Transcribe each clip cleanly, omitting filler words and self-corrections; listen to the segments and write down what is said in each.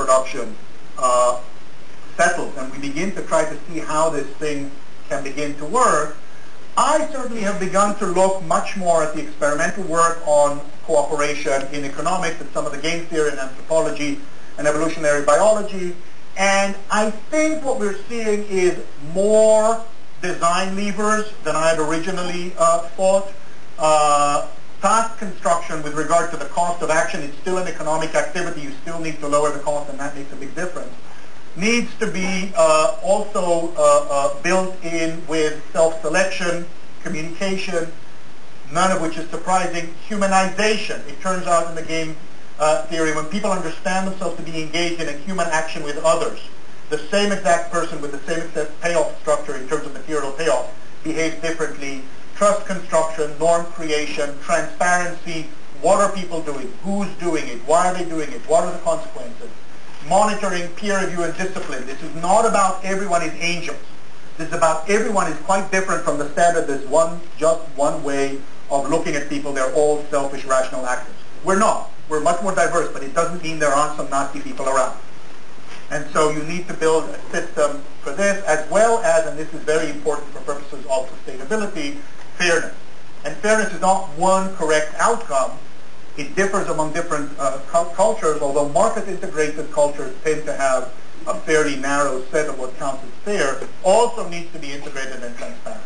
production settles and we begin to try to see how this thing can begin to work, I certainly have begun to look much more at the experimental work on cooperation in economics and some of the game theory and anthropology and evolutionary biology. And I think what we're seeing is more design levers than I had originally thought. Task construction with regard to the cost of action is still an economic activity. You still need to lower the cost, and that makes a big difference. Needs to be also built in with self-selection, communication, none of which is surprising. Humanization. It turns out in the game theory, when people understand themselves to be engaged in a human action with others, the same exact person with the same exact payoff structure in terms of material payoff behaves differently. Trust construction, norm creation, transparency, what are people doing, who's doing it, why are they doing it, what are the consequences. Monitoring, peer review, and discipline. This is not about everyone is angels. This is about everyone is quite different from the standard. There's just one way of looking at people. They're all selfish, rational actors. We're not. We're much more diverse, but it doesn't mean there aren't some nasty people around. And so you need to build a system for this, as well as, and this is very important for purposes of sustainability, fairness. And fairness is not one correct outcome. It differs among different cultures, although market-integrated cultures tend to have a fairly narrow set of what counts as fair, also needs to be integrated and transparent.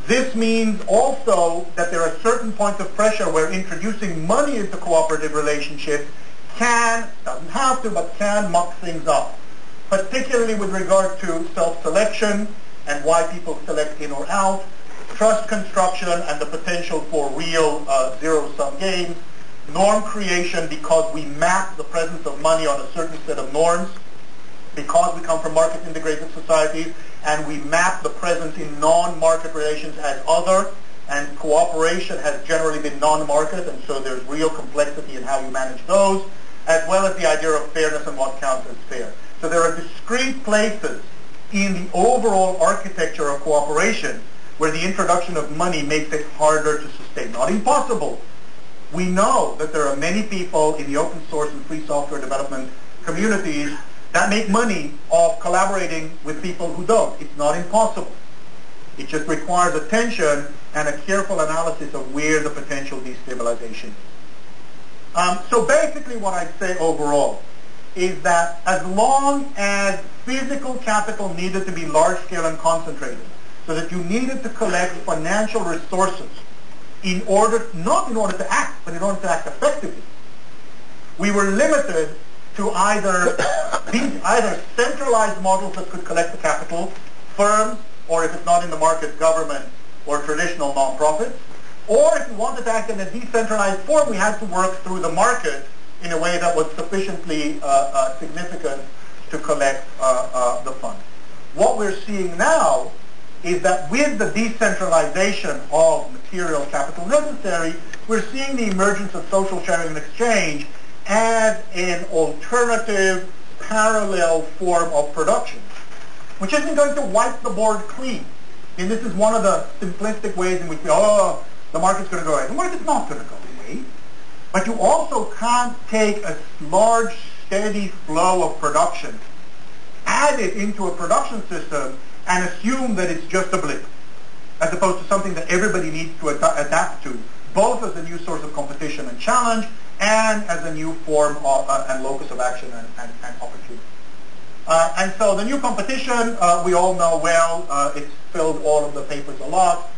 This means also that there are certain points of pressure where introducing money into cooperative relationships doesn't have to, but can muck things up, particularly with regard to self-selection and why people select in or out, trust construction and the potential for real zero-sum games, norm creation because we map the presence of money on a certain set of norms, because we come from market-integrated societies, and we map the presence in non-market relations as other, and cooperation has generally been non-market, and so there's real complexity in how you manage those, as well as the idea of fairness and what counts as fair. So there are discrete places in the overall architecture of cooperation where the introduction of money makes it harder to sustain. Not impossible. We know that there are many people in the open source and free software development communities that make money off collaborating with people who don't. It's not impossible. It just requires attention and a careful analysis of where the potential destabilization is. So basically what I'd say overall is that as long as physical capital needed to be large-scale and concentrated, so that you needed to collect financial resources not in order to act, but in order to act effectively, we were limited to either centralized models that could collect the capital, firms, or if it's not in the market, government or traditional nonprofits, or if we wanted to act in a decentralized form, we had to work through the market in a way that was sufficiently significant to collect the funds. What we're seeing now is that with the decentralization of material capital necessary, we're seeing the emergence of social sharing and exchange as an alternative, parallel form of production, which isn't going to wipe the board clean. And this is one of the simplistic ways in which the market's going to go away. The market's not going to go away. But you also can't take a large, steady flow of production, add it into a production system, and assume that it's just a blip, as opposed to something that everybody needs to adapt to, both as a new source of competition and challenge, and as a new form of, and locus of action and opportunity. And so the new competition, we all know well, it's filled all of the papers a lot.